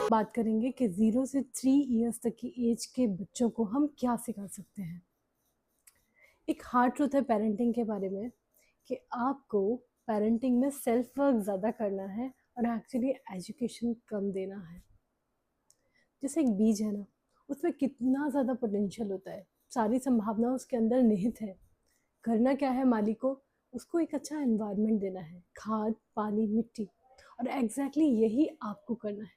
बात करेंगे कि 0 से 3 इयर्स तक की एज के बच्चों को हम क्या सिखा सकते हैं। एक हार्ड ट्रूथ है पेरेंटिंग के बारे में कि आपको पेरेंटिंग में सेल्फ वर्क ज़्यादा करना है और एक्चुअली एजुकेशन कम देना है। जैसे एक बीज है ना, उसमें कितना ज़्यादा पोटेंशियल होता है, सारी संभावना उसके अंदर निहित है। करना क्या है मालिक को, उसको एक अच्छा एनवायरनमेंट देना है, खाद, पानी, मिट्टी, और एग्जैक्टली यही आपको करना है।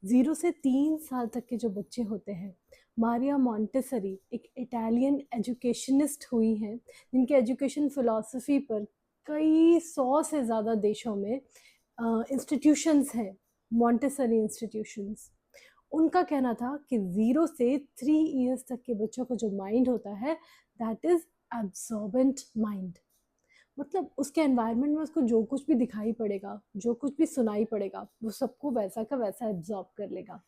0 से 3 साल तक के जो बच्चे होते हैं, मारिया मॉन्टेसरी एक इटालियन एजुकेशनिस्ट हुई हैं जिनके एजुकेशन फ़िलॉसफी पर कई 100 से ज़्यादा देशों में इंस्टीट्यूशंस हैं, मॉन्टेसरी इंस्टीट्यूशंस। उनका कहना था कि 0 से 3 इयर्स तक के बच्चों का जो माइंड होता है, दैट इज़ एब्जॉर्बेंट माइंड। मतलब उसके एनवायरनमेंट में उसको जो कुछ भी दिखाई पड़ेगा, जो कुछ भी सुनाई पड़ेगा, वो सबको वैसा का वैसा एब्जॉर्ब कर लेगा।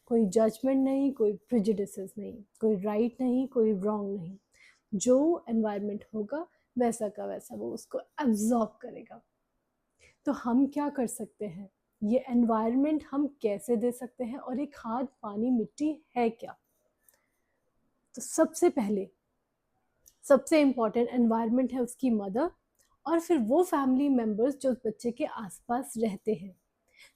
कोई जजमेंट नहीं, कोई प्रेजुडिसेस नहीं, कोई राइट नहीं, कोई रॉन्ग नहीं। जो एनवायरनमेंट होगा वैसा का वैसा वो उसको एब्जॉर्ब करेगा। तो हम क्या कर सकते हैं, ये एनवायरनमेंट हम कैसे दे सकते हैं, और एक खाद, पानी, मिट्टी है क्या? तो सबसे पहले सबसे इम्पॉर्टेंट एनवायरनमेंट है उसकी मदर, और फिर वो फैमिली मेम्बर्स जो बच्चे के आसपास रहते हैं।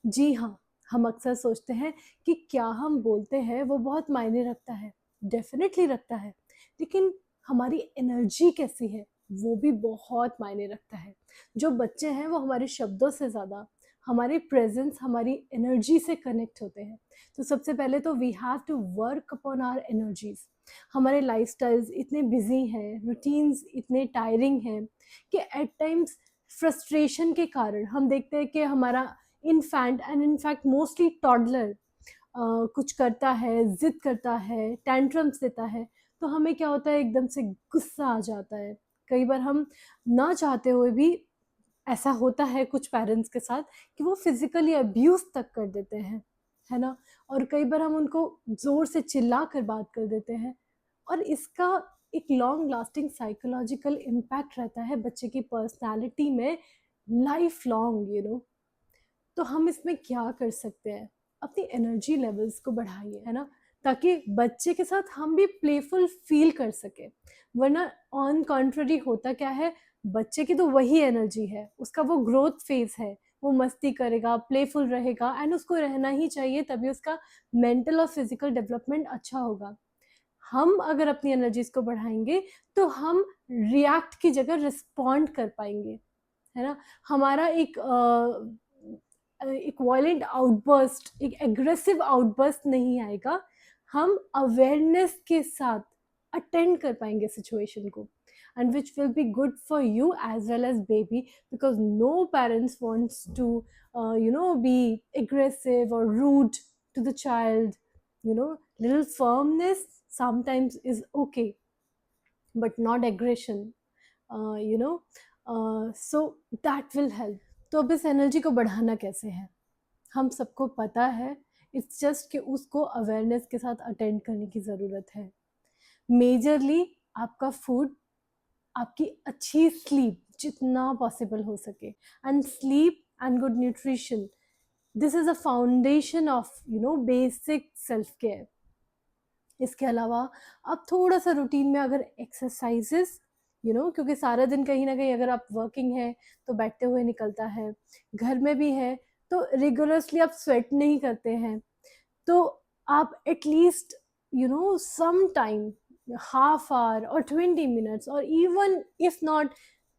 जी हाँ, हम अक्सर सोचते हैं कि क्या हम बोलते हैं वो बहुत मायने रखता है। डेफिनेटली रखता है, लेकिन हमारी एनर्जी कैसी है वो भी बहुत मायने रखता है। जो बच्चे हैं वो हमारे शब्दों से ज़्यादा हमारे प्रेजेंस, हमारी एनर्जी से कनेक्ट होते हैं। तो सबसे पहले तो we have to work upon our energies. हमारे लाइफस्टाइल्स इतने बिजी हैं, रूटीन्स इतने टायरिंग हैं कि एट टाइम्स फ्रस्ट्रेशन के कारण हम देखते हैं कि हमारा इनफैंट एंड इनफैक्ट मोस्टली टॉडलर कुछ करता है, ज़िद करता है, टैंट्रम्स देता है, तो हमें क्या होता है, एकदम से गुस्सा आ जाता है। कई बार हम ना चाहते हुए भी, ऐसा होता है कुछ पेरेंट्स के साथ, कि वो फिज़िकली अब्यूज़ तक कर देते हैं, है ना? और कई बार हम उनको ज़ोर से चिल्ला कर बात कर देते हैं, और इसका एक लॉन्ग लास्टिंग साइकोलॉजिकल इम्पैक्ट रहता है बच्चे की पर्सनैलिटी में, लाइफ लॉन्ग, तो हम इसमें क्या कर सकते हैं? अपनी एनर्जी लेवल्स को बढ़ाइए, है ना? ताकि बच्चे के साथ हम भी प्लेफुल फील कर सकें। वरना ऑन कॉन्ट्ररी होता क्या है, बच्चे की तो वही एनर्जी है, उसका वो ग्रोथ फेज़ है, वो मस्ती करेगा, प्लेफुल रहेगा, एंड उसको रहना ही चाहिए, तभी उसका मेंटल और फिज़िकल डेवलपमेंट अच्छा होगा। हम अगर अपनी एनर्जीज़ को बढ़ाएँगे, तो हम रिएक्ट की जगह रिस्पॉन्ड कर पाएँगे, है ना? हमारा एक वायलेंट आउटबर्स्ट, एक एग्रेसिव आउटबर्स्ट नहीं आएगा। हम अवेयरनेस के साथ अटेंड कर पाएंगे सिचुएशन को, and which will be good for you as well as baby, because no parents wants to be aggressive or rude to the child. Little firmness sometimes is okay, but not aggression. So that will help. तो अब इस energy को बढ़ाना कैसे है, हम सबको पता है। इट्स जस्ट कि उसको अवेयरनेस के साथ अटेंड करने की ज़रूरत है। मेजरली आपका फूड, आपकी अच्छी स्लीप जितना पॉसिबल हो सके, and sleep and good nutrition, this is a foundation of basic self care. इसके अलावा आप थोड़ा सा रूटीन में अगर एक्सरसाइजेस, क्योंकि सारा दिन कहीं ना कहीं अगर आप वर्किंग है तो बैठते हुए निकलता है, घर में भी है तो रिगुलसली आप स्वेट नहीं करते हैं, तो आप at least some time, half hour और 20 minutes, और even if not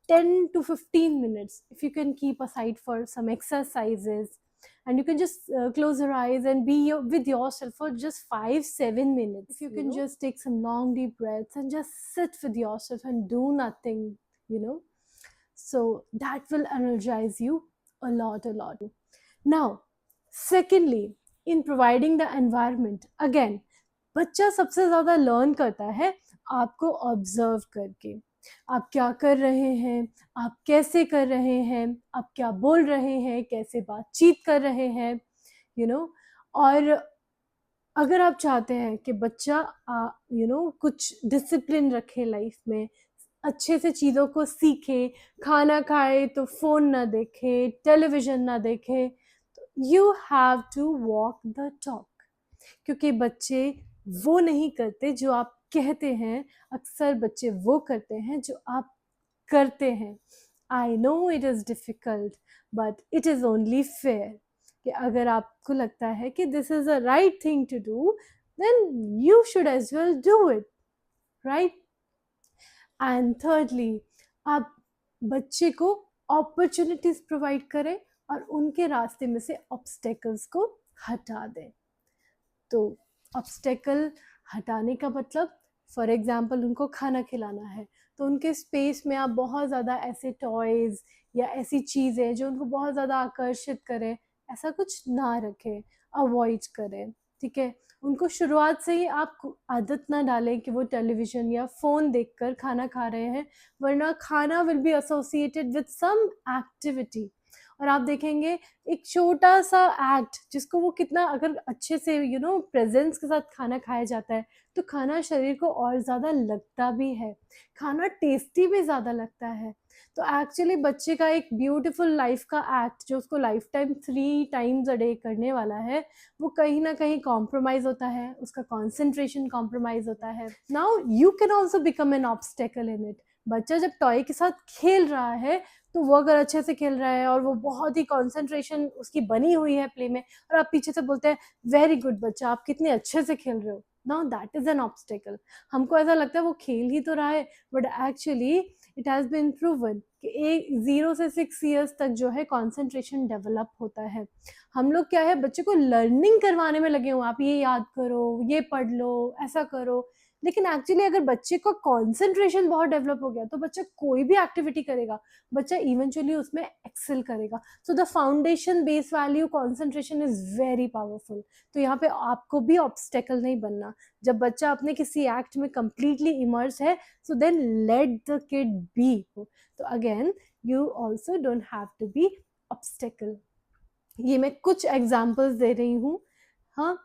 10 to 15 minutes, if you can keep aside for some exercises, and you can just close your eyes and be with yourself for just 5-7 minutes. If you can just take some long deep breaths and just sit with yourself and do nothing, so that will energize you a lot. Now, secondly, in providing the environment, again, बच्चा सबसे ज़्यादा learn करता है आपको observe करके। आप क्या कर रहे हैं, आप कैसे कर रहे हैं, आप क्या बोल रहे हैं, कैसे बातचीत कर रहे हैं, और अगर आप चाहते हैं कि बच्चा कुछ डिसिप्लिन रखे लाइफ में, अच्छे से चीज़ों को सीखे, खाना खाए तो फ़ोन ना देखे, टेलीविज़न ना देखे, तो you have to walk the talk. क्योंकि बच्चे वो नहीं करते जो आप कहते हैं, अक्सर बच्चे वो करते हैं जो आप करते हैं। I know it is difficult, but it is only fair कि अगर आपको लगता है कि this is a right thing to do, then you should as well do it, right? And thirdly, आप बच्चे को अपॉर्चुनिटीज़ प्रोवाइड करें और उनके रास्ते में से ऑब्स्टेकल्स को हटा दें। तो ऑब्स्टेकल हटाने का मतलब, फॉर एग्जांपल उनको खाना खिलाना है, तो उनके स्पेस में आप बहुत ज़्यादा ऐसे टॉयज़ या ऐसी चीज़ें जो उनको बहुत ज़्यादा आकर्षित करें, ऐसा कुछ ना रखें, अवॉइड करें, ठीक है? उनको शुरुआत से ही आप आदत ना डालें कि वो टेलीविज़न या फ़ोन देखकर खाना खा रहे हैं, वरना खाना will be associated with some activity. और आप देखेंगे एक छोटा-सा एक्ट जिसको वो कितना अगर अच्छे से प्रेज़ेंस के साथ खाना खाया जाता है, तो खाना शरीर को और ज़्यादा लगता भी है, खाना टेस्टी भी ज़्यादा लगता है। तो एक्चुअली बच्चे का एक ब्यूटीफुल लाइफ़ का एक्ट जो उसको life time 3 times a day करने वाला है, वो कहीं न कहीं कॉम्प्रोमाइज़ होता है, उसका कंसंट्रेशन कॉम्प्रोमाइज़ होता है। Now you can also become an obstacle in it. बच्चा जब टॉय के साथ खेल रहा है, तो वो अगर अच्छे से खेल रहा है और वो बहुत ही कंसंट्रेशन उसकी बनी हुई है प्ले में, और आप पीछे से बोलते हैं वेरी गुड बच्चा, आप कितने अच्छे से खेल रहे हो, now that is an obstacle. हमको ऐसा लगता है वो खेल ही तो रहा है, but actually it has been proven कि 0 से 6 ईयर्स तक जो है कॉन्सेंट्रेशन डेवलप होता है। हम लोग क्या है, बच्चे को लर्निंग करवाने में लगे हुए, आप ये याद करो, ये पढ़ लो, ऐसा करो, लेकिन एक्चुअली अगर बच्चे का कॉन्सेंट्रेशन बहुत डेवलप हो गया तो बच्चा कोई भी एक्टिविटी करेगा, बच्चा इवेंचुअली उसमें एक्सेल करेगा। So the foundation base value concentration is very powerful. तो यहाँ पे आपको भी ऑब्स्टेकल नहीं बनना। जब बच्चा अपने किसी एक्ट में कंप्लीटली इमर्स है, so then let the kid be. तो again you also don't have to be obstacle. ये मैं कुछ एग्जाम्पल्स दे रही हूँ। हाँ,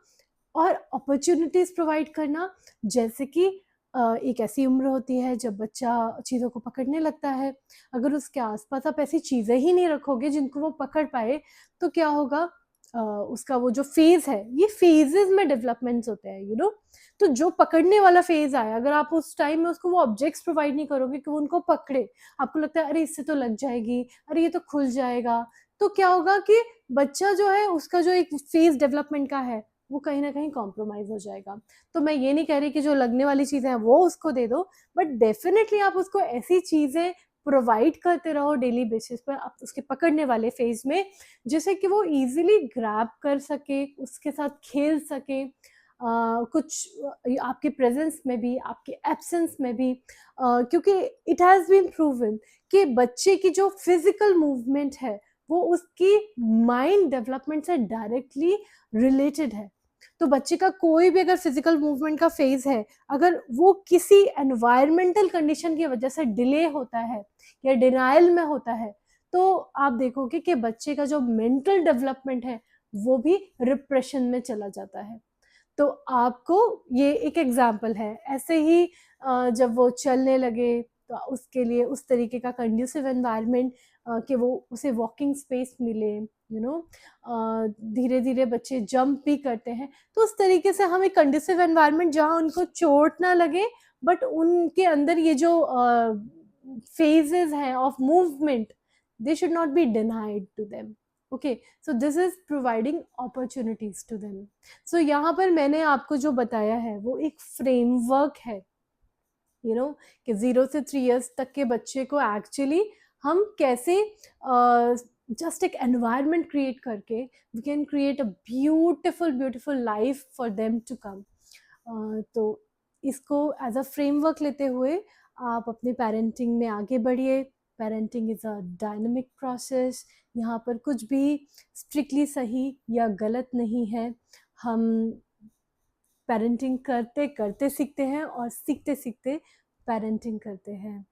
और अपॉर्चुनिटीज़ प्रोवाइड करना, जैसे कि एक ऐसी उम्र होती है जब बच्चा चीज़ों को पकड़ने लगता है। अगर उसके आस-पास आप ऐसी चीज़ें ही नहीं रखोगे जिनको वो पकड़ पाए, तो क्या होगा, उसका वो जो फ़ेज़ है, ये फ़ेज़ेज़ में डेवलपमेंट्स होते हैं, तो जो पकड़ने वाला फ़ेज़ आया, अगर आप उस टाइम में उसको वो ऑब्जेक्ट्स प्रोवाइड नहीं करोगे कि वो उनको पकड़े, आपको लगता है अरे इससे तो लग जाएगी, अरे ये तो खुल जाएगा, तो क्या होगा कि बच्चा जो है उसका जो एक फ़ेज़ डेवलपमेंट का है, वो कहीं न कहीं कॉम्प्रोमाइज़ हो जाएगा। तो मैं ये नहीं कह रही कि जो लगने वाली चीज़ें हैं वो उसको दे दो, बट डेफ़िनिटली आप उसको ऐसी चीज़ें प्रोवाइड करते रहो डेली बेसिस पर, आप उसके पकड़ने वाले फ़ेज़ में, जिससे कि वो ईज़िली ग्रैब कर सके, उसके साथ खेल सके। कुछ आपके प्रेज़ेंस में भी, आपके एब्सेंस में भी, क्योंकि इट हैज़ बीन प्रूवन कि बच्चे की जो फ़िज़िकल मूवमेंट है, वो उसकी माइंड डेवलपमेंट से डायरेक्टली रिलेटेड है। तो बच्चे का कोई भी अगर फिजिकल मूवमेंट का फेज है, अगर वो किसी एनवायरमेंटल कंडीशन की वजह से डिले होता है या डिनायल में होता है, तो आप देखोगे कि बच्चे का जो मेंटल डेवलपमेंट है, वो भी रिप्रेशन में चला जाता है। तो आपको ये एक एग्जाम्पल है। ऐसे ही जब वो चलने लगे, तो उसके लिए उस तरीके का कंड्यूसिव एनवायरनमेंट, कि वो उसे वॉकिंग स्पेस मिले, धीरे-धीरे बच्चे जंप भी करते हैं। तो उस तरीके से हम एक कंड्यूसिव एनवायरनमेंट जहाँ उनको चोट ना लगे, बट उनके अंदर ये जो फेजेज़ हैं of movement, they should not be denied to them. Okay, so this is providing opportunities to them. So यहाँ पर मैंने आपको जो बताया है वो एक फ्रेमवर्क है, कि 0 से 3 इयर्स तक के बच्चे को एक्चुअली हम कैसे जस्ट एक एनवायरनमेंट क्रिएट करके we can create a beautiful beautiful life for them to come. तो इसको एज अ फ्रेमवर्क लेते हुए आप अपने पेरेंटिंग में आगे बढ़िए। Parenting is a dynamic process. यहाँ पर कुछ भी स्ट्रिक्टली सही या गलत नहीं है। हम पेरेंटिंग करते करते सीखते हैं और सीखते सीखते पेरेंटिंग करते हैं।